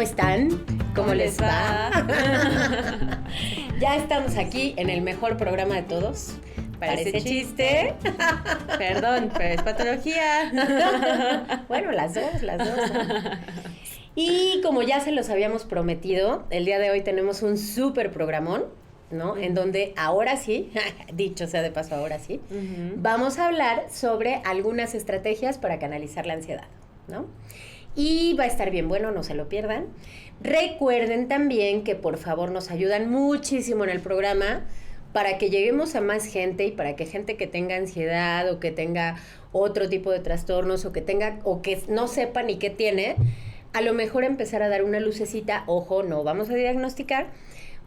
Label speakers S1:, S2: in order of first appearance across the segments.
S1: ¿Cómo están? ¿Cómo les va? Ya estamos aquí en el mejor programa de todos.
S2: Parece chiste. Perdón, pero es patología.
S1: Bueno, las dos. Y como ya se los habíamos prometido, el día de hoy tenemos un súper programón, ¿no? En donde ahora sí, dicho sea de paso, ahora sí, vamos a hablar sobre algunas estrategias para canalizar la ansiedad, ¿no? Y va a estar bien bueno, no se lo pierdan. Recuerden también que por favor nos ayudan muchísimo en el programa para que lleguemos a más gente y para que gente que tenga ansiedad o que tenga otro tipo de trastornos o que tenga o que no sepa ni qué tiene, a lo mejor empezar a dar una lucecita. Ojo, no vamos a diagnosticar,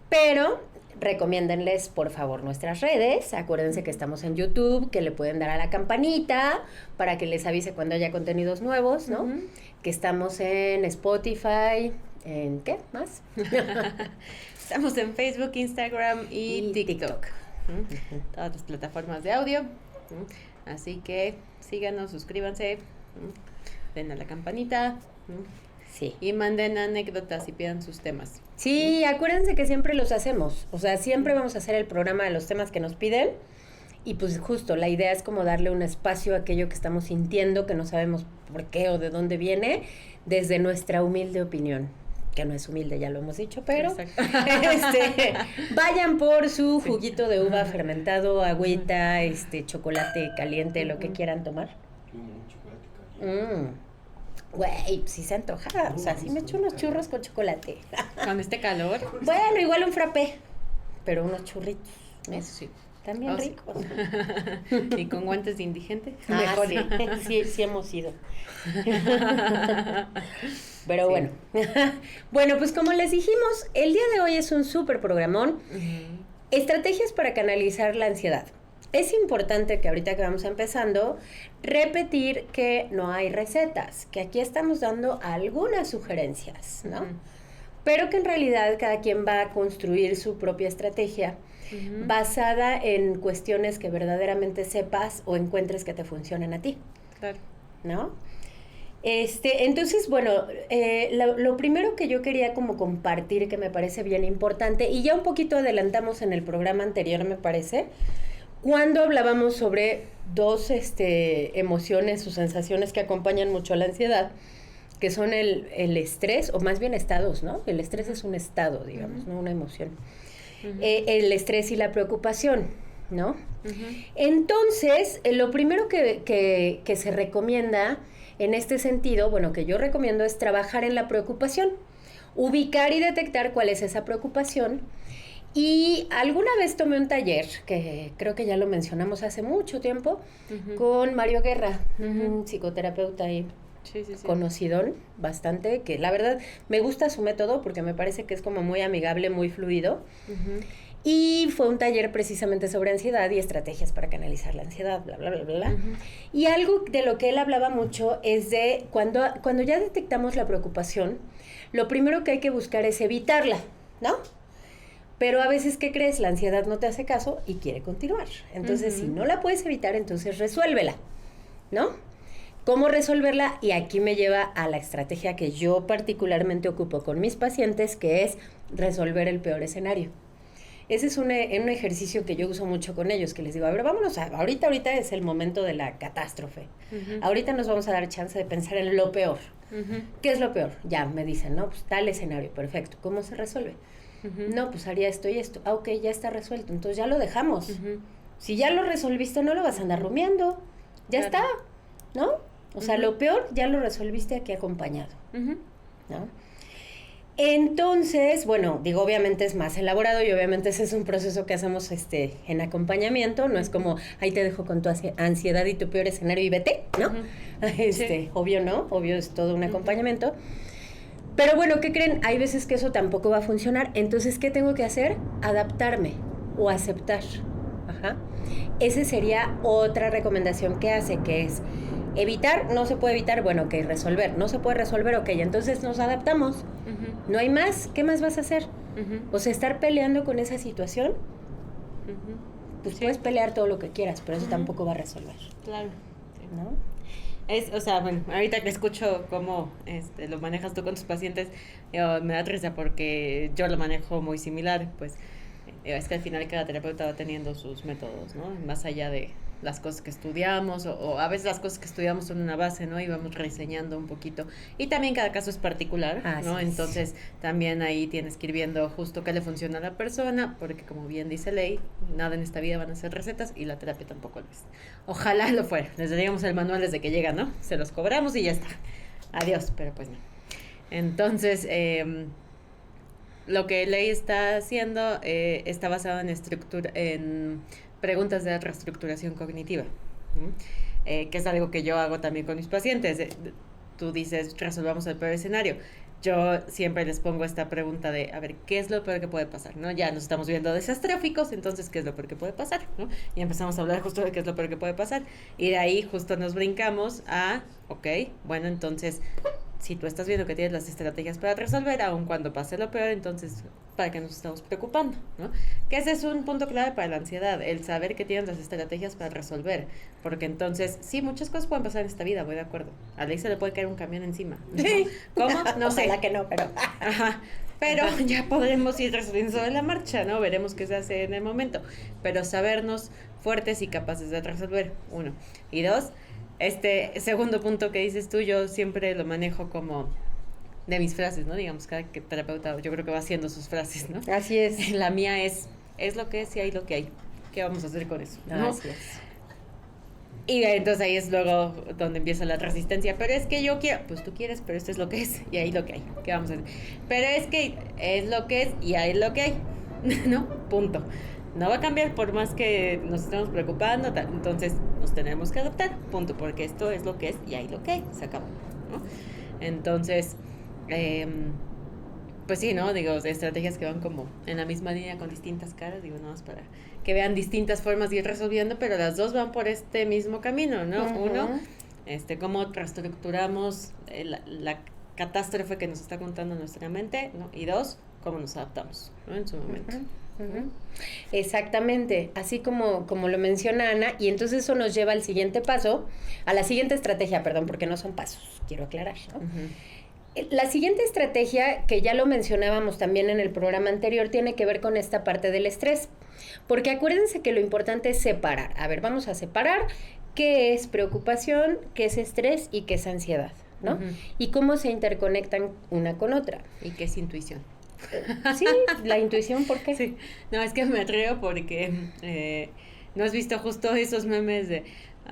S1: pero recomiéndenles por favor nuestras redes. Acuérdense que estamos en YouTube, que le pueden dar a la campanita para que les avise cuando haya contenidos nuevos, ¿no? Que estamos en Spotify, ¿en qué más?
S2: Estamos en Facebook, Instagram y TikTok. Todas las plataformas de audio. Así que síganos, suscríbanse, den a la campanita.
S1: Sí.
S2: Y manden anécdotas y pidan sus temas.
S1: Sí, acuérdense que siempre los hacemos. O sea, siempre vamos a hacer el programa de los temas que nos piden. Y pues justo, la idea es como darle un espacio a aquello que estamos sintiendo, que no sabemos por qué o de dónde viene, desde nuestra humilde opinión. Que no es humilde, ya lo hemos dicho, pero vayan por su juguito de uva fermentado, agüita, chocolate caliente, lo que quieran tomar.
S3: Chocolate caliente.
S1: Güey, sí se antoja. O sea, sí me echo unos churros con chocolate.
S2: Con este calor.
S1: Bueno, igual un frappé, pero unos churritos, ¿no?
S2: Eso sí.
S1: También ricos.
S2: Sí. Y con guantes de indigente.
S1: Mejor. Sí hemos ido. Pero bueno. Bueno, pues como les dijimos, el día de hoy es un súper programón. Estrategias para canalizar la ansiedad. Es importante que ahorita que vamos empezando, repetir que no hay recetas, que aquí estamos dando algunas sugerencias, ¿no? Pero que en realidad cada quien va a construir su propia estrategia basada en cuestiones que verdaderamente sepas o encuentres que te funcionen a ti.
S2: Claro.
S1: ¿No? Entonces, bueno, lo primero que yo quería como compartir, que me parece bien importante, y ya un poquito adelantamos en el programa anterior, me parece, cuando hablábamos sobre dos emociones o sensaciones que acompañan mucho a la ansiedad, que son el estrés, o más bien estados, ¿no? El estrés es un estado, digamos, no una emoción. El estrés y la preocupación, ¿no? Entonces, lo primero que se recomienda en este sentido, bueno, que yo recomiendo es trabajar en la preocupación, ubicar y detectar cuál es esa preocupación. Y alguna vez tomé un taller, que creo que ya lo mencionamos hace mucho tiempo, con Mario Guerra, un psicoterapeuta y conocidón bastante, que la verdad me gusta su método porque me parece que es como muy amigable, muy fluido. Y fue un taller precisamente sobre ansiedad y estrategias para canalizar la ansiedad, bla, bla, bla, bla. Y algo de lo que él hablaba mucho es de cuando ya detectamos la preocupación, lo primero que hay que buscar es evitarla, ¿no? Pero a veces, ¿qué crees? La ansiedad no te hace caso y quiere continuar. Entonces, si no la puedes evitar, entonces resuélvela, ¿no? ¿Cómo resolverla? Y aquí me lleva a la estrategia que yo particularmente ocupo con mis pacientes, que es resolver el peor escenario. Ese es un ejercicio que yo uso mucho con ellos, que les digo, a ver, vámonos, ahorita es el momento de la catástrofe. Ahorita nos vamos a dar chance de pensar en lo peor. ¿Qué es lo peor? Ya me dicen, no, pues tal escenario, perfecto. ¿Cómo se resuelve? No, pues haría esto y esto. Ah, ok, ya está resuelto, entonces ya lo dejamos. Si ya lo resolviste, no lo vas a andar rumiando. Ya está, ¿no? O sea, lo peor ya lo resolviste aquí acompañado, ¿no? Entonces, bueno, digo, obviamente es más elaborado y obviamente ese es un proceso que hacemos en acompañamiento, no es como, ahí te dejo con tu ansiedad y tu peor escenario y vete, ¿no? Obvio no, obvio es todo un acompañamiento. Pero bueno, ¿qué creen? Hay veces que eso tampoco va a funcionar, entonces, ¿qué tengo que hacer? Adaptarme o aceptar. Esa sería otra recomendación que hace, que es evitar, no se puede evitar, bueno, ok, resolver, no se puede resolver, ok, entonces nos adaptamos. No hay más, ¿qué más vas a hacer? O sea, estar peleando con esa situación, pues puedes pelear todo lo que quieras, pero eso tampoco va a resolver.
S2: Claro.
S1: ¿No?
S2: O sea, bueno, ahorita que escucho cómo lo manejas tú con tus pacientes, me da risa porque yo lo manejo muy similar, pues es que al final cada terapeuta va teniendo sus métodos, ¿no? Más allá de las cosas que estudiamos o a veces las cosas que estudiamos son una base, ¿no? Y vamos reseñando un poquito. Y también cada caso es particular, ¿no? Entonces también ahí tienes que ir viendo justo qué le funciona a la persona, porque como bien dice Ley, nada en esta vida van a ser recetas y la terapia tampoco lo es. Ojalá lo fuera. Les daríamos el manual desde que llega, ¿no? Se los cobramos y ya está. Adiós, pero pues no. Entonces, lo que Ley está haciendo está basado en preguntas de reestructuración cognitiva, que es algo que yo hago también con mis pacientes. Tú dices, resolvamos el peor escenario. Yo siempre les pongo esta pregunta de, a ver, ¿qué es lo peor que puede pasar? ¿No? Ya nos estamos viendo desastróficos, entonces, ¿qué es lo peor que puede pasar? ¿No? Y empezamos a hablar justo de qué es lo peor que puede pasar. Y de ahí justo nos brincamos a, ok, bueno, entonces, si tú estás viendo que tienes las estrategias para resolver, aun cuando pase lo peor, entonces, ¿para qué nos estamos preocupando? ¿No? Que ese es un punto clave para la ansiedad, el saber que tienes las estrategias para resolver. Porque entonces, sí, muchas cosas pueden pasar en esta vida, voy de acuerdo. A Ley se le puede caer un camión encima, ¿no?
S1: Sí.
S2: ¿Cómo? No sé.
S1: Ojalá que no, pero...
S2: Ajá. Pero ya podremos ir resolviendo sobre la marcha, ¿no? Veremos qué se hace en el momento. Pero sabernos fuertes y capaces de resolver, 1. Y 2, segundo punto que dices tú, yo siempre lo manejo como de mis frases, ¿no? Digamos, cada terapeuta yo creo que va haciendo sus frases, ¿no?
S1: Así es.
S2: La mía es lo que es y hay lo que hay. ¿Qué vamos a hacer con eso? ¿no?
S1: Así es.
S2: Y entonces ahí es luego donde empieza la resistencia. Pero es que yo quiero, pues tú quieres, pero esto es lo que es y ahí lo que hay. ¿Qué vamos a hacer? Pero es que es lo que es y ahí es lo que hay. ¿No? Punto. No va a cambiar por más que nos estemos preocupando. Entonces nos tenemos que adaptar. Punto. Porque esto es lo que es y ahí lo que hay. Se acabó. ¿No? Entonces, pues sí, ¿no? Digo, estrategias que van como en la misma línea con distintas caras. Digo, nada más para que vean distintas formas de ir resolviendo, pero las dos van por este mismo camino, ¿no? Uh-huh. 1, cómo reestructuramos la catástrofe que nos está contando nuestra mente, ¿no? Y 2, cómo nos adaptamos, ¿no? En su momento.
S1: Uh-huh. Uh-huh. Exactamente, así como lo menciona Ana, y entonces eso nos lleva al siguiente paso, a la siguiente estrategia, perdón, porque no son pasos, quiero aclarar, ¿no? Uh-huh. La siguiente estrategia, que ya lo mencionábamos también en el programa anterior, tiene que ver con esta parte del estrés. Porque acuérdense que lo importante es separar. A ver, vamos a separar qué es preocupación, qué es estrés y qué es ansiedad, ¿no? Uh-huh. Y cómo se interconectan una con otra.
S2: Y qué es intuición.
S1: Sí, la intuición, ¿por qué?
S2: Sí, no, es que me atrevo porque ¿no has visto justo esos memes de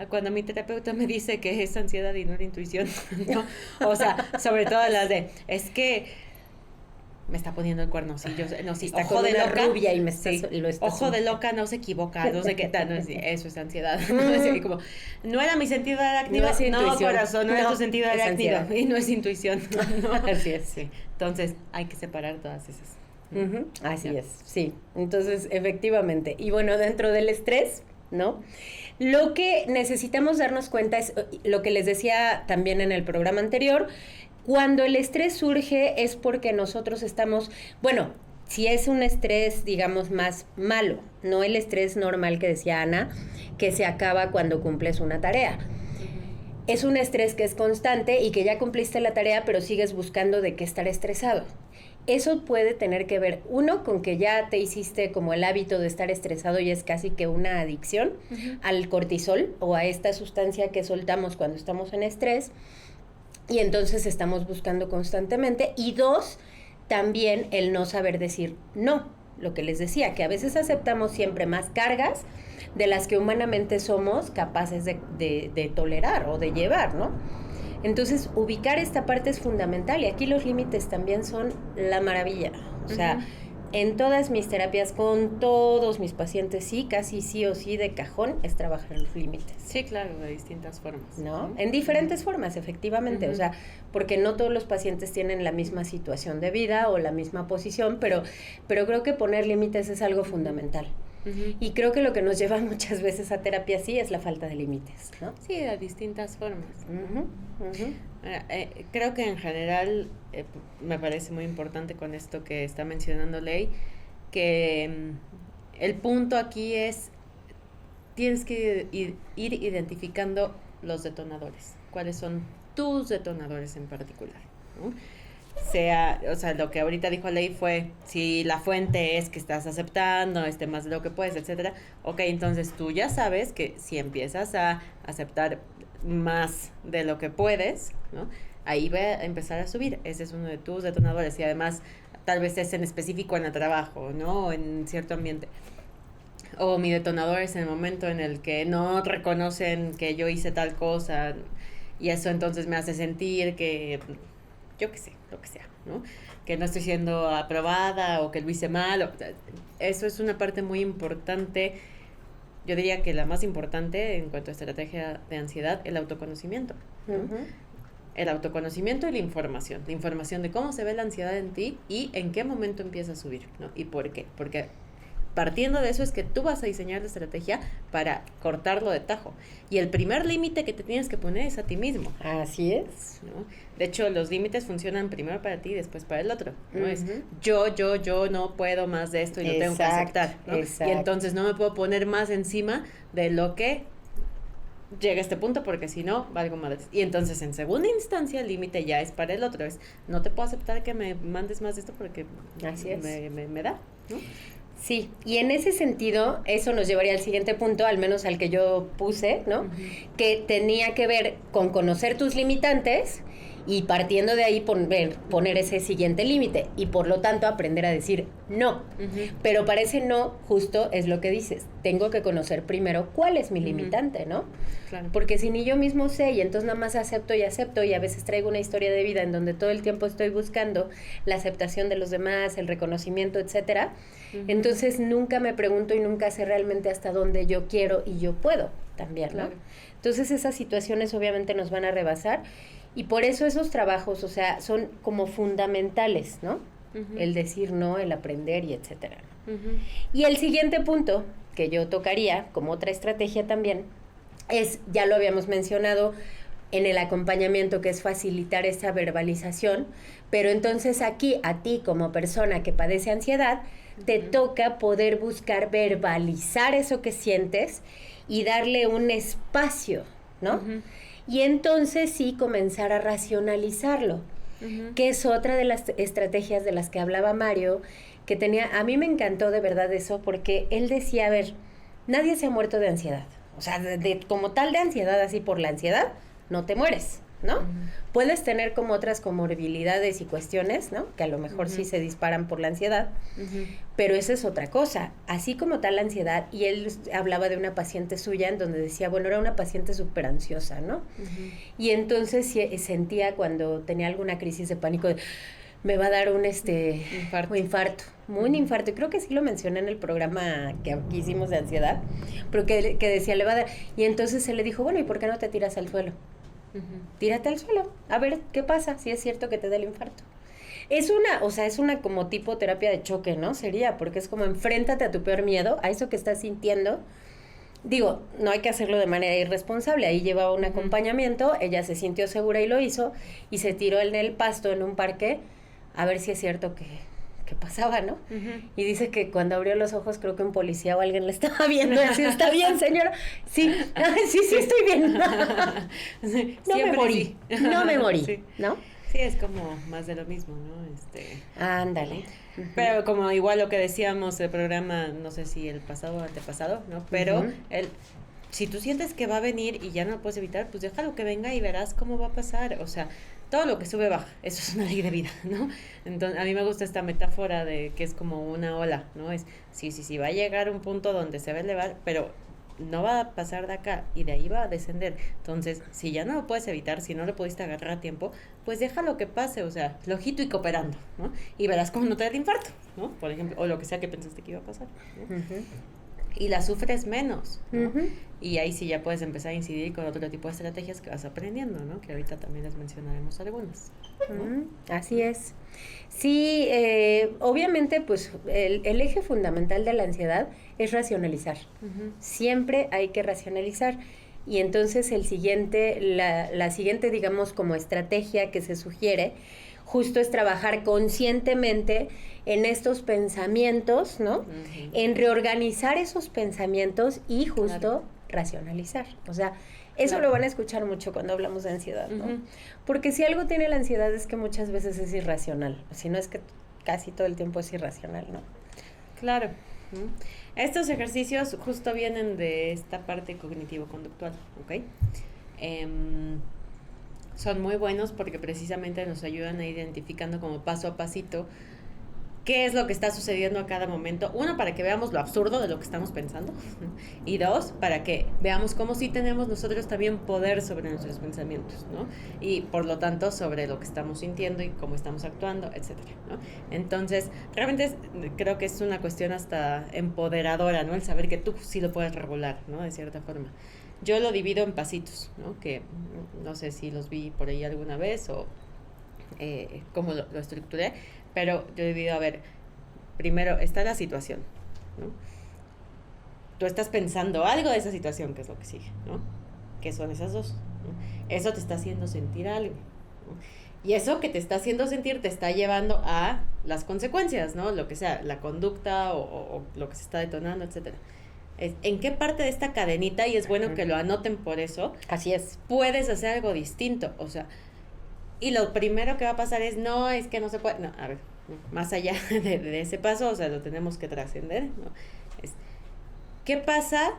S2: cuando mi terapeuta me dice que es ansiedad y no era intuición? ¿No? O sea, sobre todo las de, es que me está poniendo el cuerno, sí, yo no, sí,
S1: está ojo de loca, rubia y me está,
S2: sí, lo está ojo de loca, no se equivoca, no sé qué tal, no, eso es ansiedad. No, como, no era mi sentido arácnido, no, corazón, no era tu sentido arácnido, y no es intuición. No.
S1: Así es.
S2: Sí. Entonces, hay que separar todas esas.
S1: Uh-huh. Así es, sí. Entonces, efectivamente. Y bueno, dentro del estrés, ¿no? Lo que necesitamos darnos cuenta es lo que les decía también en el programa anterior. Cuando el estrés surge es porque nosotros estamos, bueno, si es un estrés, digamos, más malo, no el estrés normal que decía Ana, que se acaba cuando cumples una tarea. Es un estrés que es constante y que ya cumpliste la tarea, pero sigues buscando de qué estar estresado. Eso puede tener que ver, 1, con que ya te hiciste como el hábito de estar estresado y es casi que una adicción al cortisol o a esta sustancia que soltamos cuando estamos en estrés. Y entonces estamos buscando constantemente. Y 2, también el no saber decir no. Lo que les decía, que a veces aceptamos siempre más cargas de las que humanamente somos capaces de tolerar o de llevar, ¿no? Entonces, ubicar esta parte es fundamental. Y aquí los límites también son la maravilla. O sea, en todas mis terapias, con todos mis pacientes, sí, casi sí o sí de cajón, es trabajar los límites.
S2: Sí, claro, de distintas formas.
S1: ¿No? En diferentes formas, efectivamente. O sea, porque no todos los pacientes tienen la misma situación de vida o la misma posición, pero creo que poner límites es algo fundamental. Y creo que lo que nos lleva muchas veces a terapia sí es la falta de límites, ¿no?
S2: Sí, de distintas formas. Creo que en general me parece muy importante con esto que está mencionando Ley, que el punto aquí es, tienes que ir identificando los detonadores, cuáles son tus detonadores en particular, ¿no? Sea, o sea, lo que ahorita dijo Ley fue, si la fuente es que estás aceptando más de lo que puedes, etcétera, ok, entonces tú ya sabes que si empiezas a aceptar más de lo que puedes, ¿no? Ahí va a empezar a subir. Ese es uno de tus detonadores y además tal vez es en específico en el trabajo, ¿no? O en cierto ambiente. O mi detonador es en el momento en el que no reconocen que yo hice tal cosa y eso entonces me hace sentir que, yo qué sé, lo que sea, ¿no? Que no estoy siendo aprobada o que lo hice mal. Eso es una parte muy importante. Yo diría que la más importante en cuanto a estrategia de ansiedad, el autoconocimiento, ¿no? Uh-huh. El autoconocimiento y la información de cómo se ve la ansiedad en ti y en qué momento empieza a subir, ¿no? Y por qué, porque partiendo de eso es que tú vas a diseñar la estrategia para cortarlo de tajo. Y el primer límite que te tienes que poner es a ti mismo.
S1: Así es,
S2: ¿no? De hecho, los límites funcionan primero para ti y después para el otro, ¿no? Es yo no puedo más de esto y lo tengo que aceptar, ¿no? Y entonces no me puedo poner más encima de lo que llega a este punto porque si no, valgo madres. Y entonces en segunda instancia el límite ya es para el otro, es no te puedo aceptar que me mandes más de esto porque
S1: así es.
S2: Me da, ¿no?
S1: Sí, y en ese sentido, eso nos llevaría al siguiente punto, al menos al que yo puse, ¿no? Uh-huh. Que tenía que ver con conocer tus limitantes y partiendo de ahí poner ese siguiente límite y por lo tanto aprender a decir no. Uh-huh. Pero para ese no, justo es lo que dices, tengo que conocer primero cuál es mi limitante, ¿no?
S2: Claro.
S1: Porque si ni yo mismo sé y entonces nada más acepto y a veces traigo una historia de vida en donde todo el tiempo estoy buscando la aceptación de los demás, el reconocimiento, etcétera, uh-huh. Entonces nunca me pregunto y nunca sé realmente hasta dónde yo quiero y yo puedo también, ¿no? Claro. Entonces esas situaciones obviamente nos van a rebasar y por eso esos trabajos, o sea, son como fundamentales, ¿no? Uh-huh. El decir no, el aprender y etcétera. Uh-huh. Y el siguiente punto que yo tocaría como otra estrategia también es, ya lo habíamos mencionado en el acompañamiento, que es facilitar esa verbalización, pero entonces aquí a ti como persona que padece ansiedad, te toca poder buscar verbalizar eso que sientes y darle un espacio, ¿no? Uh-huh. Y entonces sí comenzar a racionalizarlo, uh-huh. que es otra de las estrategias de las que hablaba Mario, que a mí me encantó de verdad eso, porque él decía, a ver, nadie se ha muerto de ansiedad, o sea, como tal de ansiedad, así por la ansiedad, no te mueres, ¿no? Uh-huh. Puedes tener como otras comorbilidades y cuestiones, ¿no? Que a lo mejor uh-huh. sí se disparan por la ansiedad, uh-huh. pero esa es otra cosa. Así como tal la ansiedad, y él hablaba de una paciente suya en donde decía, bueno, era una paciente súper ansiosa, ¿no? Uh-huh. Y entonces sentía cuando tenía alguna crisis de pánico, me va a dar un infarto, un infarto. Y creo que sí lo mencioné en el programa que hicimos de ansiedad, pero que decía, le va a dar. Y entonces se le dijo, bueno, ¿y por qué no te tiras al suelo? Uh-huh. Tírate al suelo, a ver qué pasa, si es cierto que te da el infarto. Es una como tipo terapia de choque, ¿no? Sería, porque es como enfréntate a tu peor miedo, a eso que estás sintiendo. Digo, no hay que hacerlo de manera irresponsable, ahí llevaba un acompañamiento, ella se sintió segura y lo hizo, y se tiró en el pasto en un parque, a ver si es cierto que pasaba, ¿no? Uh-huh. Y dice que cuando abrió los ojos creo que un policía o alguien le estaba viendo y así, ¿está bien, señora? Sí, sí, estoy bien. No me morí, sí. ¿No?
S2: Sí, es como más de lo mismo, ¿no?
S1: Ándale.
S2: Uh-huh. Pero como igual lo que decíamos del programa, no sé si el pasado o antepasado, ¿no? Pero uh-huh. Si tú sientes que va a venir y ya no lo puedes evitar, pues déjalo que venga y verás cómo va a pasar. O sea, todo lo que sube baja, eso es una ley de vida, ¿no? Entonces, a mí me gusta esta metáfora de que es como una ola, ¿no? Es, sí, va a llegar un punto donde se va a elevar, pero no va a pasar de acá y de ahí va a descender. Entonces, si ya no lo puedes evitar, si no lo pudiste agarrar a tiempo, pues déjalo que pase, o sea, flojito y cooperando, ¿no? Y verás cómo no te da el infarto, ¿no? Por ejemplo, o lo que sea que pensaste que iba a pasar, ¿no? Uh-huh. Y la sufres menos, ¿no? Uh-huh. Y ahí sí ya puedes empezar a incidir con otro tipo de estrategias que vas aprendiendo, ¿no? Que ahorita también les mencionaremos algunas, ¿no?
S1: Uh-huh. Así es. Sí, obviamente, pues, el eje fundamental de la ansiedad es racionalizar. Uh-huh. Siempre hay que racionalizar. Y entonces la siguiente, digamos, como estrategia que se sugiere, justo es trabajar conscientemente en estos pensamientos, ¿no? Uh-huh. En reorganizar esos pensamientos y justo racionalizar. O sea, Eso
S2: Claro.
S1: lo van a escuchar mucho cuando hablamos de ansiedad, ¿no?
S2: Ujú.
S1: Porque si algo tiene la ansiedad es que muchas veces es irracional, si no es que casi todo el tiempo es irracional, ¿no?
S2: Claro. ¿Mm? Estos ejercicios justo vienen de esta parte cognitivo-conductual, ¿ok? Son muy buenos porque precisamente nos ayudan a ir identificando como paso a pasito qué es lo que está sucediendo a cada momento. Uno, para que veamos lo absurdo de lo que estamos pensando. Y dos, para que veamos cómo sí tenemos nosotros también poder sobre nuestros pensamientos, ¿no? Y por lo tanto sobre lo que estamos sintiendo y cómo estamos actuando, etcétera, ¿no? Entonces, realmente creo que es una cuestión hasta empoderadora, ¿no? El saber que tú sí lo puedes regular, ¿no? De cierta forma. Yo lo divido en pasitos, ¿no? Que no sé si los vi por ahí alguna vez o cómo lo estructuré, pero yo divido, a ver, primero está la situación, ¿no? Tú estás pensando algo de esa situación, que es lo que sigue, ¿no? ¿Qué son esas dos? ¿No? Eso te está haciendo sentir algo, ¿no? Y eso que te está haciendo sentir te está llevando a las consecuencias, ¿no? Lo que sea, la conducta o lo que se está detonando, etcétera. ¿En qué parte de esta cadenita, y es bueno que lo anoten por eso,
S1: Así es.
S2: puedes hacer algo distinto? O sea, y lo primero que va a pasar es, no, es que no se puede, no, a ver, más allá de ese paso, o sea, lo tenemos que trascender, ¿no? ¿Qué pasa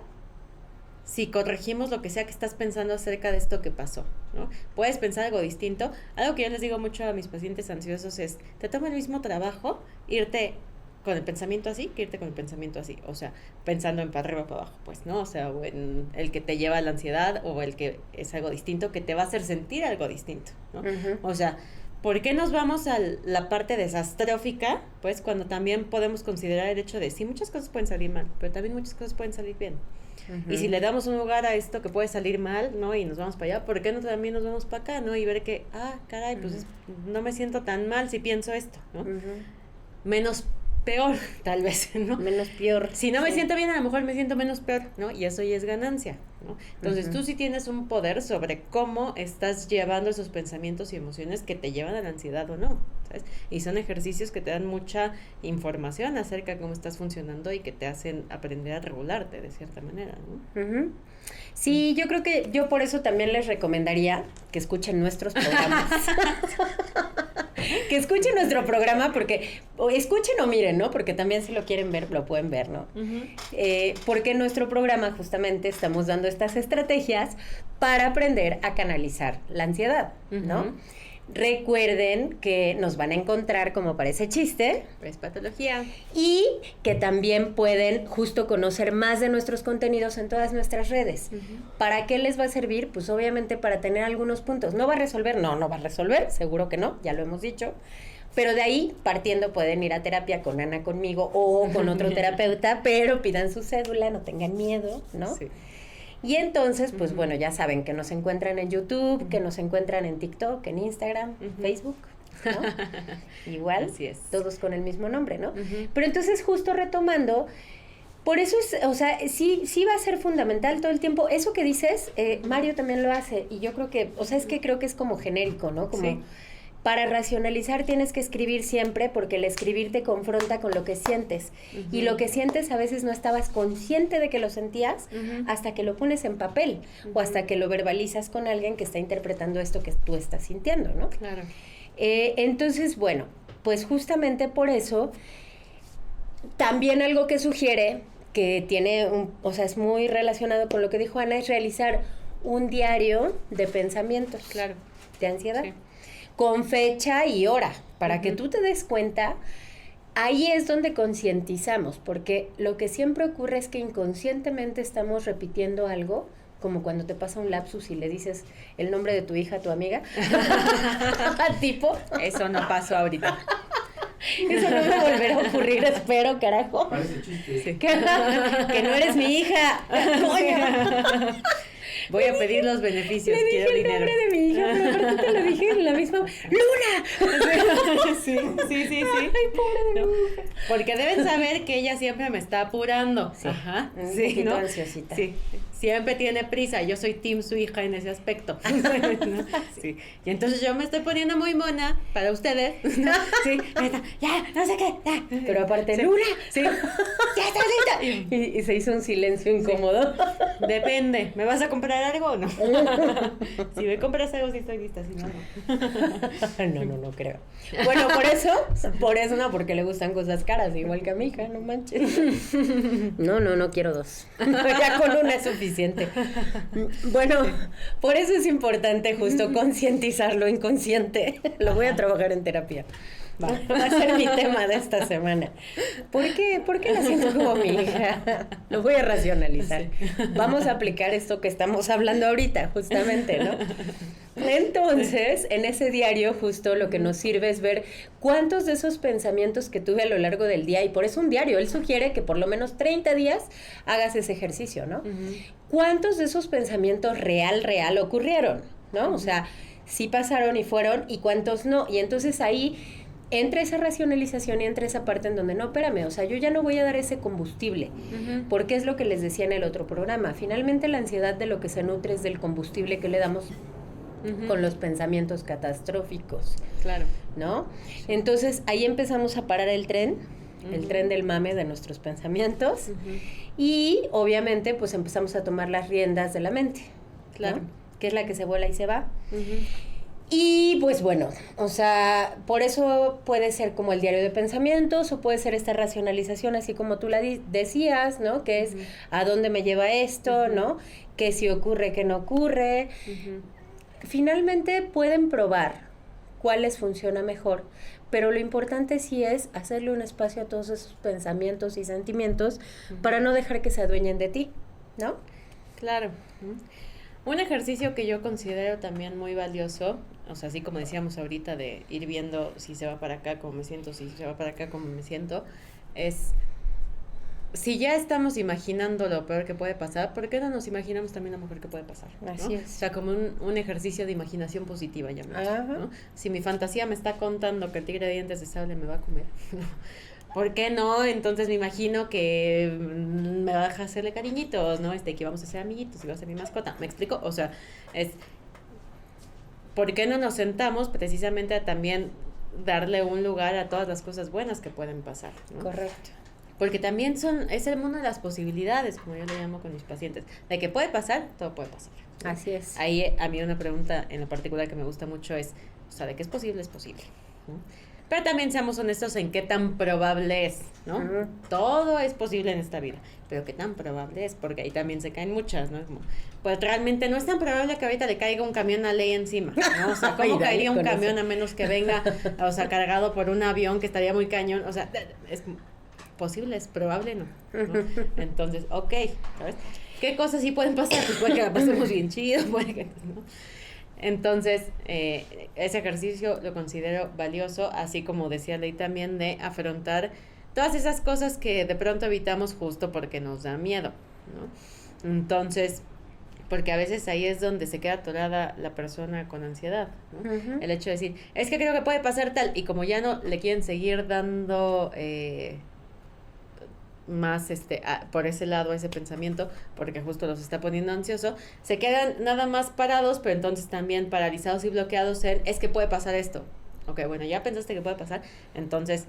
S2: si corregimos lo que sea que estás pensando acerca de esto que pasó, ¿no? Puedes pensar algo distinto. Algo que yo les digo mucho a mis pacientes ansiosos es, te toma el mismo trabajo irte con el pensamiento así que irte con el pensamiento así, o sea, pensando en para arriba o para abajo, pues, ¿no? O sea, o en el que te lleva a la ansiedad o el que es algo distinto que te va a hacer sentir algo distinto, ¿no?
S1: Ujú.
S2: O sea, ¿por qué nos vamos a la parte desastrófica? Pues cuando también podemos considerar el hecho de, sí, muchas cosas pueden salir mal, pero también muchas cosas pueden salir bien.
S1: Ujú.
S2: Y si le damos un lugar a esto que puede salir mal, ¿no? Y nos vamos para allá, ¿por qué no también nos vamos para acá, ¿no? Y ver que, caray, pues no me siento tan mal si pienso esto, ¿no?
S1: Ujú.
S2: Menos peor, tal vez, ¿no?
S1: Menos peor.
S2: Si no me
S1: Sí.
S2: siento bien, a lo mejor me siento menos peor, ¿no? Y eso ya es ganancia, ¿no? Entonces
S1: Ujú.
S2: tú sí tienes un poder sobre cómo estás llevando esos pensamientos y emociones que te llevan a la ansiedad o no, ¿sabes? Y son ejercicios que te dan mucha información acerca de cómo estás funcionando y que te hacen aprender a regularte de cierta manera, ¿no?
S1: Ujú. Sí, yo creo que yo por eso también les recomendaría que escuchen nuestros programas. Que escuchen nuestro programa porque, o escuchen o miren, ¿no? Porque también si lo quieren ver, lo pueden ver, ¿no? Porque en nuestro programa justamente estamos dando estas estrategias para aprender a canalizar la ansiedad, ¿no?
S2: Ujú.
S1: Recuerden que nos van a encontrar como parece chiste
S2: Pues patología.
S1: y que también pueden justo conocer más de nuestros contenidos en todas nuestras redes. ¿Para qué les va a servir? Pues obviamente para tener algunos puntos. ¿No va a resolver? No va a resolver, seguro que no, ya lo hemos dicho. Pero de ahí, partiendo, pueden ir a terapia con Ana, conmigo o con otro terapeuta, pero pidan su cédula, no tengan miedo, ¿no?
S2: Sí.
S1: Y entonces, pues bueno, ya saben que nos encuentran en YouTube, que nos encuentran en TikTok, en Instagram, Facebook, ¿no? Igual,
S2: Así es.
S1: todos con el mismo nombre, ¿no?
S2: Ujú.
S1: Pero entonces, justo retomando, por eso es, o sea, sí va a ser fundamental todo el tiempo. Eso que dices, Mario también lo hace, y yo creo que, o sea, es que creo que es como genérico, ¿no? Como
S2: Sí.
S1: para racionalizar tienes que escribir siempre porque el escribir te confronta con lo que sientes. Y lo que sientes a veces no estabas consciente de que lo sentías hasta que lo pones en papel o hasta que lo verbalizas con alguien que está interpretando esto que tú estás sintiendo, ¿no?
S2: Claro.
S1: Entonces, bueno, pues justamente por eso, también algo que sugiere que tiene, o sea, es muy relacionado con lo que dijo Ana, es realizar un diario de pensamientos.
S2: Claro.
S1: De ansiedad.
S2: Sí.
S1: Con fecha y hora, para que tú te des cuenta. Ahí es donde concientizamos, porque lo que siempre ocurre es que inconscientemente estamos repitiendo algo, como cuando te pasa un lapsus y le dices el nombre de tu hija a tu amiga, tipo,
S2: Eso no pasó ahorita.
S1: eso no me volverá a ocurrir, espero, carajo,
S3: Parece chiste.
S2: Sí.
S1: que no eres mi hija.
S2: Voy a pedir los beneficios,
S1: Le dije
S2: quiero
S1: el
S2: dinero.
S1: nombre de mi hija, pero aparte te lo dije en la misma, ¡Luna!
S2: Sí.
S1: Ay, pobre de
S2: No,
S1: mi hija.
S2: porque deben saber que ella siempre me está apurando.
S1: Sí,
S2: Ajá.
S1: un
S2: Sí,
S1: poquito
S2: ¿no?
S1: ansiosita.
S2: Sí. Siempre tiene prisa. Yo soy team su hija en ese aspecto. ¿No? Sí. Y entonces yo me estoy poniendo muy mona para ustedes. ¿No? Sí. Ya, no sé qué. Ya.
S1: Pero aparte,
S2: Sí.
S1: ¡Luna!
S2: Sí. Ya está lista.
S1: Y se hizo un silencio incómodo.
S2: Depende. ¿Me vas a comprar comprar algo o no? Si me compras algo, sí estoy lista, si no, no.
S1: No creo. Bueno, por eso no, porque le gustan cosas caras, igual que a mi hija, no manches. No quiero dos. Ya con una es suficiente. Bueno, por eso es importante justo concientizar lo inconsciente. Lo voy a trabajar en terapia. Va a ser mi tema de esta semana. ¿Por qué la siento como mi hija? Lo voy a racionalizar. Vamos a aplicar esto que estamos hablando ahorita, justamente, ¿no? Entonces, en ese diario justo lo que nos sirve es ver cuántos de esos pensamientos que tuve a lo largo del día, y por eso un diario, él sugiere que por lo menos 30 días hagas ese ejercicio, ¿no? ¿Cuántos de esos pensamientos real ocurrieron, ¿no? O sea, sí pasaron y fueron, y cuántos no. Y entonces ahí entra esa racionalización y entra esa parte en donde, no, espérame, o sea, yo ya no voy a dar ese combustible, porque es lo que les decía en el otro programa. Finalmente la ansiedad de lo que se nutre es del combustible que le damos con los pensamientos catastróficos.
S2: Claro.
S1: ¿No? Entonces, ahí empezamos a parar el tren del mame de nuestros pensamientos, y obviamente, pues empezamos a tomar las riendas de la mente. Claro. ¿No? Que es la que se vuela y se va. Y pues bueno, o sea, por eso puede ser como el diario de pensamientos, o puede ser esta racionalización, así como tú la decías, ¿no? Que es a dónde me lleva esto, ¿no? Que si ocurre, que no ocurre. Finalmente pueden probar cuál les funciona mejor, pero lo importante sí es hacerle un espacio a todos esos pensamientos y sentimientos para no dejar que se adueñen de ti, ¿no?
S2: Claro. Un ejercicio que yo considero también muy valioso, o sea, así como decíamos ahorita de ir viendo si se va para acá, cómo me siento, si se va para acá, cómo me siento, es, si ya estamos imaginando lo peor que puede pasar, ¿por qué no nos imaginamos también lo mejor que puede pasar? ¿No?
S1: Así es.
S2: O sea, como un ejercicio de imaginación positiva, ¿no? Si mi fantasía me está contando que el tigre de dientes de sable me va a comer, ¿por qué no? Entonces me imagino que me va a dejar hacerle cariñitos, ¿no? Que vamos a ser amiguitos y va a ser mi mascota. ¿Me explico? O sea, ¿por qué no nos sentamos precisamente a también darle un lugar a todas las cosas buenas que pueden pasar, ¿no?
S1: Correcto.
S2: Porque también es el mundo de las posibilidades, como yo le llamo con mis pacientes. De que puede pasar, todo puede pasar, ¿no?
S1: Así es.
S2: Ahí a mí una pregunta en lo particular que me gusta mucho es, o sea, de que es posible, ¿no? Pero también seamos honestos en qué tan probable es, ¿no? Todo es posible en esta vida, pero qué tan probable es, porque ahí también se caen muchas, ¿no? Como, pues realmente no es tan probable que ahorita le caiga un camión a Ley encima, ¿no? O sea, ¿cómo caería un camión a menos que venga, o sea, cargado por un avión que estaría muy cañón? O sea, es posible, es probable, ¿no? Entonces, ok, ¿sabes? ¿Qué cosas sí pueden pasar? Pues puede que la pasemos bien chido, puede que, ¿no? Entonces, ese ejercicio lo considero valioso, así como decía Ley también, de afrontar todas esas cosas que de pronto evitamos justo porque nos da miedo, ¿no? Entonces, porque a veces ahí es donde se queda atorada la persona con ansiedad, ¿no? El hecho de decir, es que creo que puede pasar tal, y como ya no le quieren seguir dando más por ese lado, ese pensamiento, porque justo los está poniendo ansioso, se quedan nada más parados, pero entonces también paralizados y bloqueados en, es que puede pasar esto. Ok, bueno, ya pensaste que puede pasar, entonces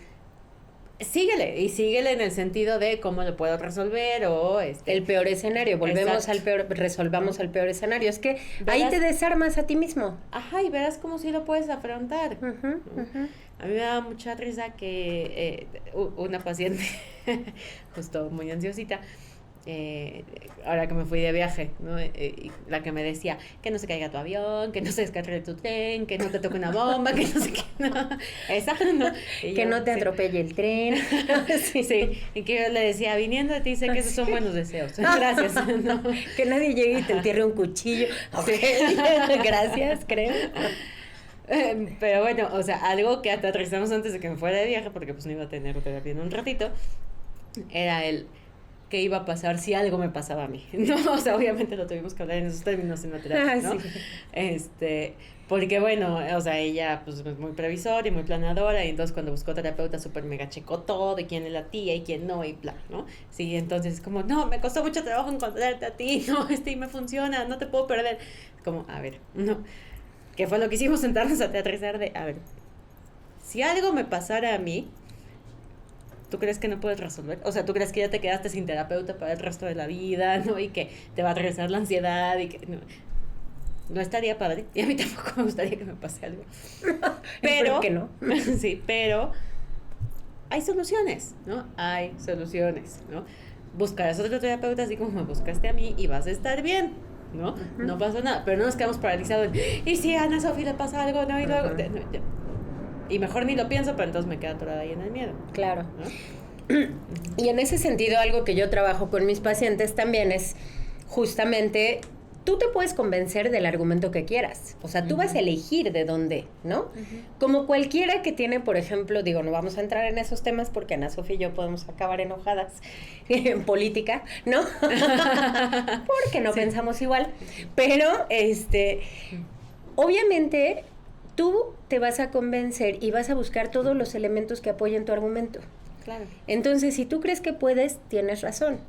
S2: síguele en el sentido de cómo lo puedo resolver o
S1: el peor escenario, volvemos resolvamos el peor escenario, es que ahí te desarmas a ti mismo.
S2: Ajá, y verás cómo sí lo puedes afrontar. A mí me da mucha risa que una paciente, justo muy ansiosita, ahora que me fui de viaje, ¿no? La que me decía que no se caiga tu avión, que no se descargue tu tren, que no te toque una bomba, que no sé qué, no, esa, ¿no? Y
S1: que
S2: yo,
S1: no te atropelle el tren.
S2: sí, y que yo le decía, viniendo de ti, sé que esos son buenos deseos, gracias, ¿no?
S1: Que nadie llegue y te entierre un cuchillo. Okay. Gracias, creo.
S2: Pero bueno, o sea, algo que aterrizamos antes de que me fuera de viaje, porque pues no iba a tener terapia en un ratito, era el qué iba a pasar si algo me pasaba a mí, ¿no? O sea, obviamente lo tuvimos que hablar en esos términos en la terapia, ¿no? Sí. Porque bueno, o sea, ella pues es muy previsora y muy planeadora, y entonces cuando buscó terapeuta súper mega checó todo, de quién es la tía y quién no, y bla, ¿no? Sí, entonces como, no, me costó mucho trabajo encontrarte a ti, no, y me funciona, no te puedo perder. Como, a ver, no, que fue lo que hicimos, sentarnos a aterrizar de, a ver, si algo me pasara a mí, ¿Tú crees que no puedes resolver? O sea, ¿tú crees que ya te quedaste sin terapeuta para el resto de la vida, ¿no? Y que te va a regresar la ansiedad y que... No estaría padre. Y a mí tampoco me gustaría que me pase algo. Pero...
S1: ¿Por qué no?
S2: Sí, pero hay soluciones, ¿no? Hay soluciones, ¿no? Buscarás otro terapeuta así como me buscaste a mí y vas a estar bien, ¿no? Uh-huh. No pasa nada, pero no nos quedamos paralizados en, ¿y si a Ana Sofía le pasa algo? No, y luego... Y mejor ni lo pienso, pero entonces me quedo atorada ahí en el miedo.
S1: Claro. ¿No? Y en ese sentido, algo que yo trabajo con mis pacientes también es justamente... Tú te puedes convencer del argumento que quieras. O sea, tú vas a elegir de dónde, ¿no? Como cualquiera que tiene, por ejemplo, digo, no vamos a entrar en esos temas porque Ana Sofía y yo podemos acabar enojadas en política, ¿no? Porque no pensamos igual. Pero, obviamente, tú te vas a convencer y vas a buscar todos los elementos que apoyen tu argumento.
S2: Claro.
S1: Entonces, si tú crees que puedes, tienes razón.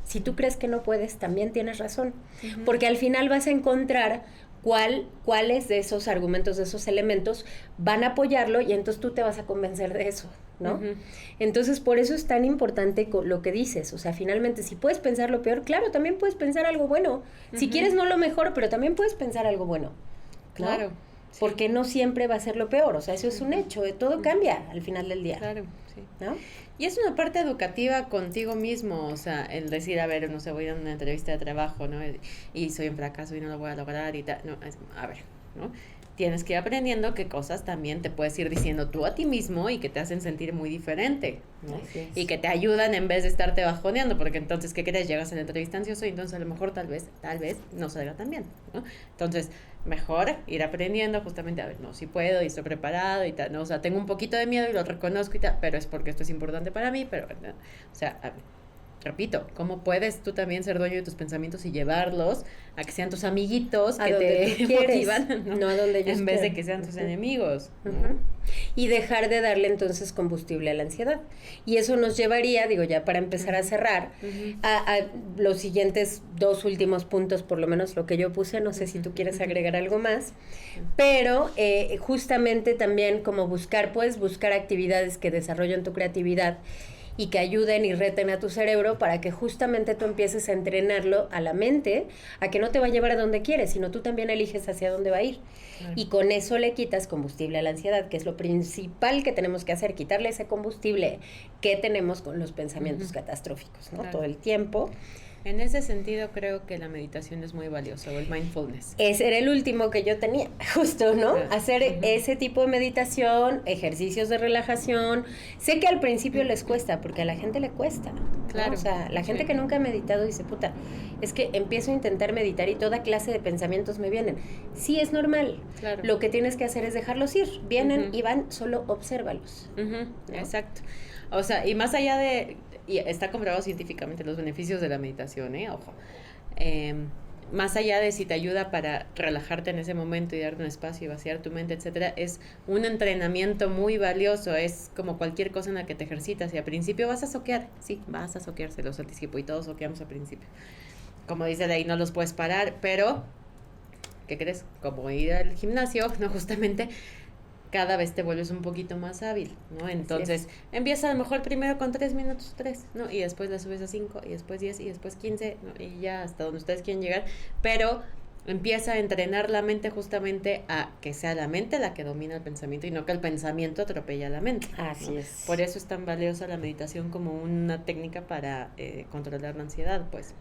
S1: Si tú crees que no puedes, también tienes razón. Uh-huh. Porque al final vas a encontrar cuáles de esos argumentos, de esos elementos van a apoyarlo y entonces tú te vas a convencer de eso, ¿no? Uh-huh. Entonces, por eso es tan importante lo que dices. O sea, finalmente, si puedes pensar lo peor, claro, también puedes pensar algo bueno. Uh-huh. Si quieres, no lo mejor, pero también puedes pensar algo bueno, ¿no?
S2: Claro.
S1: Sí. Porque no siempre va a ser lo peor. O sea, eso es un hecho. Todo cambia al final del día.
S2: Claro, sí.
S1: ¿No?
S2: Y es una parte educativa contigo mismo, o sea, el decir, a ver, no sé, voy a una entrevista de trabajo, ¿no? Y soy un fracaso y no lo voy a lograr y tal, no, a ver, ¿no? Tienes que ir aprendiendo qué cosas también te puedes ir diciendo tú a ti mismo y que te hacen sentir muy diferente, ¿no? Y que te ayudan en vez de estarte bajoneando, porque entonces, ¿qué crees? Llegas a la entrevista ansioso y entonces a lo mejor tal vez no salga tan bien, ¿no? Entonces, mejor ir aprendiendo justamente, a ver, no, si puedo y estoy preparado y tal, ¿no? O sea, tengo un poquito de miedo y lo reconozco y tal, pero es porque esto es importante para mí, pero, ¿no? O sea, a ver, repito, ¿cómo puedes tú también ser dueño de tus pensamientos y llevarlos a que sean tus amiguitos que te motivan,
S1: no a donde ellos
S2: en vez de que sean tus enemigos?
S1: Uh-huh. Y dejar de darle entonces combustible a la ansiedad. Y eso nos llevaría, digo, ya para empezar a cerrar, a los siguientes 2 últimos puntos, por lo menos lo que yo puse, no sé si tú quieres agregar algo más, pero justamente también como puedes buscar actividades que desarrollen tu creatividad y que ayuden y reten a tu cerebro para que justamente tú empieces a entrenarlo a la mente, a que no te va a llevar a donde quieres, sino tú también eliges hacia dónde va a ir. Claro. Y con eso le quitas combustible a la ansiedad, que es lo principal que tenemos que hacer, quitarle ese combustible que tenemos con los pensamientos catastróficos, ¿no? Claro. Todo el tiempo.
S2: En ese sentido, creo que la meditación es muy valiosa, o el mindfulness.
S1: Ese era el último que yo tenía, justo, ¿no? Hacer ese tipo de meditación, ejercicios de relajación. Sé que al principio les cuesta, porque a la gente le cuesta,
S2: claro,
S1: ¿no? O sea, la gente que nunca ha meditado dice, puta, es que empiezo a intentar meditar y toda clase de pensamientos me vienen. Sí, es normal.
S2: Claro.
S1: Lo que tienes que hacer es dejarlos ir. Vienen y van, solo obsérvalos.
S2: ¿No? Exacto. O sea, y más allá de... Y está comprobado científicamente los beneficios de la meditación, ojo. Más allá de si te ayuda para relajarte en ese momento y darte un espacio y vaciar tu mente, etcétera, es un entrenamiento muy valioso. Es como cualquier cosa en la que te ejercitas. Y al principio vas a soquear. Sí, vas a soquear, se los anticipo. Y todos soqueamos al principio. Como dice de ahí, no los puedes parar. Pero, ¿qué crees? Como ir al gimnasio, ¿no? Justamente... cada vez te vuelves un poquito más hábil, ¿no? Entonces, empieza a lo mejor primero con 3 minutos, ¿no? Y después la subes a 5, y después 10, y después 15, ¿no? Y ya hasta donde ustedes quieren llegar. Pero empieza a entrenar la mente justamente a que sea la mente la que domina el pensamiento y no que el pensamiento atropelle a la mente.
S1: Así
S2: ¿no?
S1: es.
S2: Por eso es tan valiosa la meditación como una técnica para controlar la ansiedad, pues.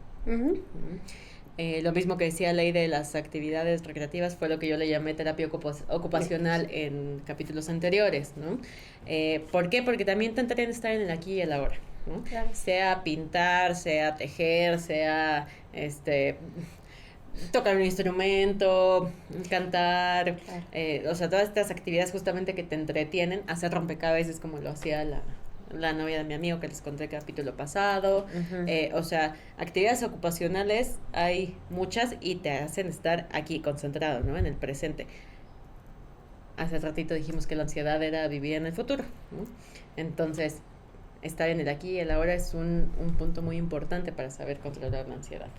S2: Lo mismo que decía Ley de las actividades recreativas fue lo que yo le llamé terapia ocupacional en capítulos anteriores, ¿no? ¿Por qué? Porque también te entrenan a estar en el aquí y el ahora, ¿no? Claro. Sea pintar, sea tejer, sea tocar un instrumento, cantar, o sea, todas estas actividades justamente que te entretienen, hacer rompecabezas como lo hacía la novia de mi amigo que les conté el capítulo pasado. O sea, actividades ocupacionales hay muchas y te hacen estar aquí concentrado, ¿no? En el presente. Hace ratito dijimos que la ansiedad era vivir en el futuro, ¿no? Entonces, estar en el aquí y el ahora es un punto muy importante para saber controlar la ansiedad.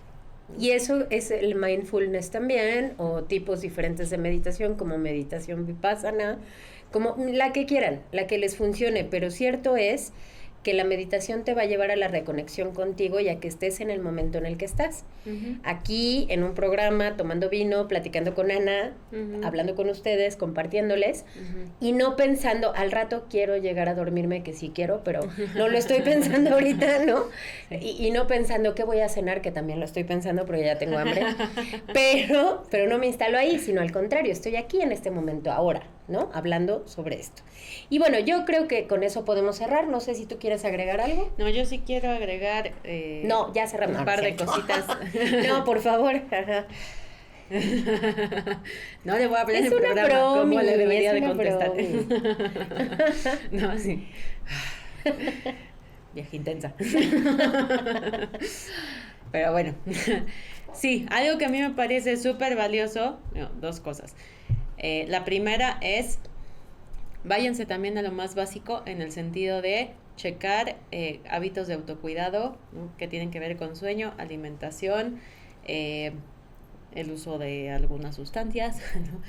S1: Y eso es el mindfulness también, o tipos diferentes de meditación, como meditación vipassana, como la que quieran, la que les funcione, pero cierto es que la meditación te va a llevar a la reconexión contigo y a que estés en el momento en el que estás. Aquí, en un programa, tomando vino, platicando con Ana, hablando con ustedes, compartiéndoles, y no pensando, al rato quiero llegar a dormirme, que sí quiero, pero no lo estoy pensando ahorita, ¿no? Y no pensando qué voy a cenar, que también lo estoy pensando, pero ya tengo hambre. Pero no me instalo ahí, sino al contrario, estoy aquí en este momento, ahora, ¿no? Hablando sobre esto. Y bueno, yo creo que con eso podemos cerrar. No sé si tú quieres agregar algo.
S2: No, yo sí quiero agregar
S1: no, ya cerramos.
S2: Un par de cositas.
S1: No, por favor.
S2: No le voy a hablar en el programa cómo le debería de contestar. No, sí. Vieja intensa. Pero bueno, sí, algo que a mí me parece súper valioso, dos cosas. La primera es, váyanse también a lo más básico en el sentido de checar hábitos de autocuidado, ¿no? Que tienen que ver con sueño, alimentación, el uso de algunas sustancias, ¿no?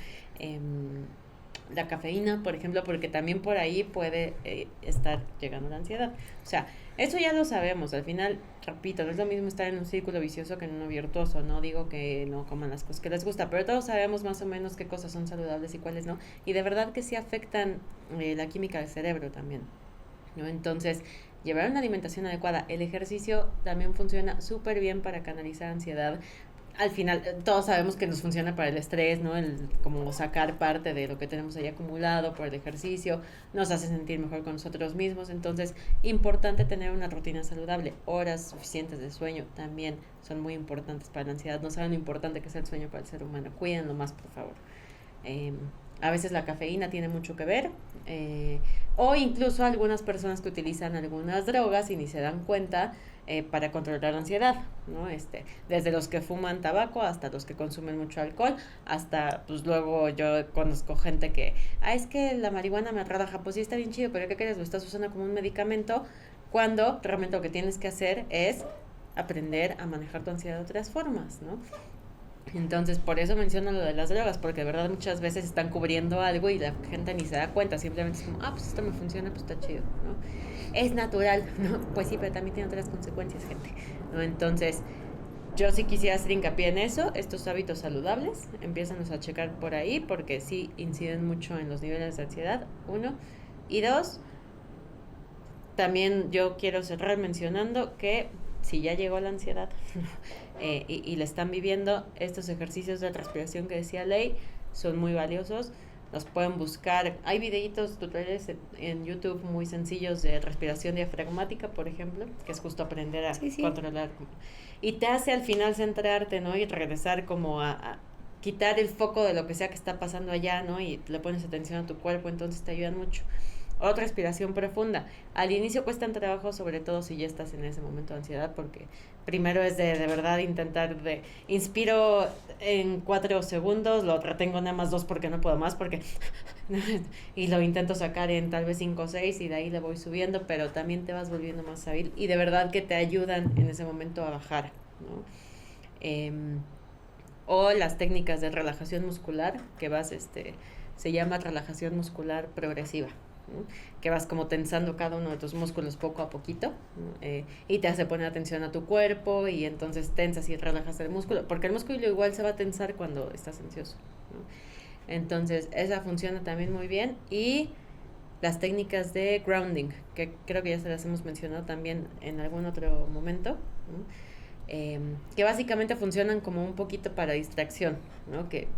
S2: La cafeína, por ejemplo, porque también por ahí puede estar llegando la ansiedad. O sea, eso ya lo sabemos. Al final, repito, no es lo mismo estar en un círculo vicioso que en uno virtuoso. No digo que no coman las cosas que les gusta, pero todos sabemos más o menos qué cosas son saludables y cuáles no. Y de verdad que sí afectan la química del cerebro también, ¿no? Entonces, llevar una alimentación adecuada. El ejercicio también funciona súper bien para canalizar ansiedad. Al final, todos sabemos que nos funciona para el estrés, ¿no? Como sacar parte de lo que tenemos ahí acumulado por el ejercicio, nos hace sentir mejor con nosotros mismos. Entonces, importante tener una rutina saludable. Horas suficientes de sueño también son muy importantes para la ansiedad. No saben lo importante que es el sueño para el ser humano. Cuídenlo más, por favor. A veces la cafeína tiene mucho que ver, o incluso algunas personas que utilizan algunas drogas y ni se dan cuenta para controlar la ansiedad, ¿no? Desde los que fuman tabaco hasta los que consumen mucho alcohol, hasta pues luego yo conozco gente que, es que la marihuana me relaja, pues sí está bien chido, pero ¿qué crees? Lo estás usando como un medicamento, cuando realmente lo que tienes que hacer es aprender a manejar tu ansiedad de otras formas, ¿no? Entonces, por eso menciono lo de las drogas, porque de verdad muchas veces están cubriendo algo y la gente ni se da cuenta, simplemente es como, pues esto me funciona, pues está chido, ¿no? Es natural, ¿no? Pues sí, pero también tiene otras consecuencias, gente, ¿no? Entonces, yo sí quisiera hacer hincapié en eso, estos hábitos saludables, empiézanos a checar por ahí, porque sí inciden mucho en los niveles de ansiedad, 1, y 2, también yo quiero cerrar mencionando que si ya llegó la ansiedad y la están viviendo, estos ejercicios de respiración que decía Ley son muy valiosos. Los pueden buscar. Hay videitos, tutoriales en YouTube muy sencillos de respiración diafragmática, por ejemplo, que es justo aprender a controlar. Y te hace al final centrarte, ¿no? Y regresar como a quitar el foco de lo que sea que está pasando allá, ¿no? Y le pones atención a tu cuerpo, entonces te ayudan mucho. Otra respiración profunda. Al inicio cuestan trabajo, sobre todo si ya estás en ese momento de ansiedad, porque primero es de verdad intentar inspiro en 4 segundos, lo retengo nada más 2 porque no puedo más, y lo intento sacar en tal vez 5 o 6 y de ahí le voy subiendo, pero también te vas volviendo más hábil y de verdad que te ayudan en ese momento a bajar, ¿no? O las técnicas de relajación muscular, que se llama relajación muscular progresiva, ¿no? Que vas como tensando cada uno de tus músculos poco a poquito, ¿no? Y te hace poner atención a tu cuerpo y entonces tensas y relajas el músculo, porque el músculo igual se va a tensar cuando estás ansioso, ¿no? Entonces esa funciona también muy bien. Y las técnicas de grounding, que creo que ya se las hemos mencionado también en algún otro momento, ¿no? Que básicamente funcionan como un poquito para distracción, ¿no? Que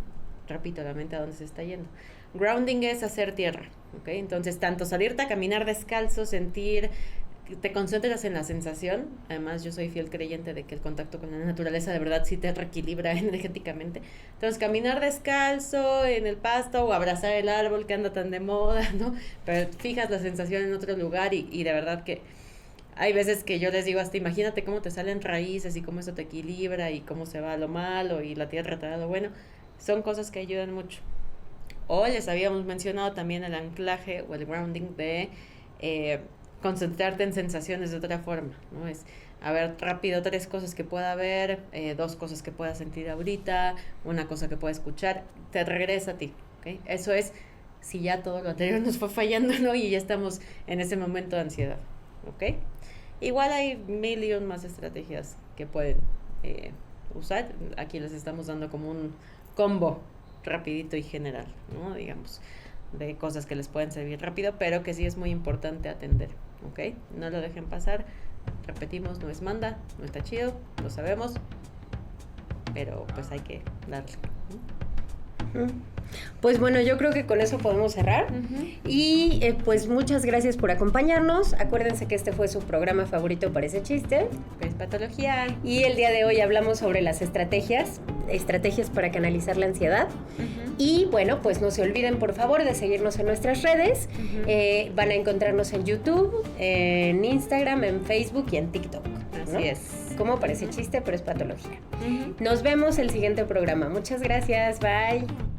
S2: repito, la mente a dónde se está yendo. Grounding es hacer tierra, ¿ok? Entonces, tanto salirte a caminar descalzo, sentir, te concentras en la sensación. Además, yo soy fiel creyente de que el contacto con la naturaleza de verdad sí te reequilibra energéticamente. Entonces, caminar descalzo en el pasto o abrazar el árbol que anda tan de moda, ¿no? Pero fijas la sensación en otro lugar y de verdad que hay veces que yo les digo, hasta imagínate cómo te salen raíces y cómo eso te equilibra y cómo se va lo malo y la tierra te da lo bueno. Son cosas que ayudan mucho. O les habíamos mencionado también el anclaje o el grounding de concentrarte en sensaciones de otra forma, ¿no? Es, a ver, rápido, 3 cosas que pueda ver, 2 cosas que pueda sentir ahorita, 1 cosa que pueda escuchar, te regresa a ti, ¿ok? Eso es si ya todo lo anterior nos fue fallando, ¿no? Y ya estamos en ese momento de ansiedad. ¿ok? Igual hay 1000 y un más estrategias que pueden usar. Aquí les estamos dando como un combo rapidito y general, ¿no? Digamos, de cosas que les pueden servir rápido, pero que sí es muy importante atender, ¿ok? No lo dejen pasar. Repetimos, no es manda, no está chido, lo sabemos, pero pues hay que darle.
S1: Pues bueno, yo creo que con eso podemos cerrar. Y pues muchas gracias por acompañarnos. Acuérdense que este fue su programa favorito, Parece Chiste.
S2: Pues patología.
S1: Y el día de hoy hablamos sobre las estrategias para canalizar la ansiedad. Y bueno, pues no se olviden por favor de seguirnos en nuestras redes. Van a encontrarnos en YouTube, en Instagram, en Facebook y en TikTok, ¿no?
S2: Así es.
S1: Como Parece Chiste, pero es patología. Nos vemos el siguiente programa. Muchas gracias. Bye.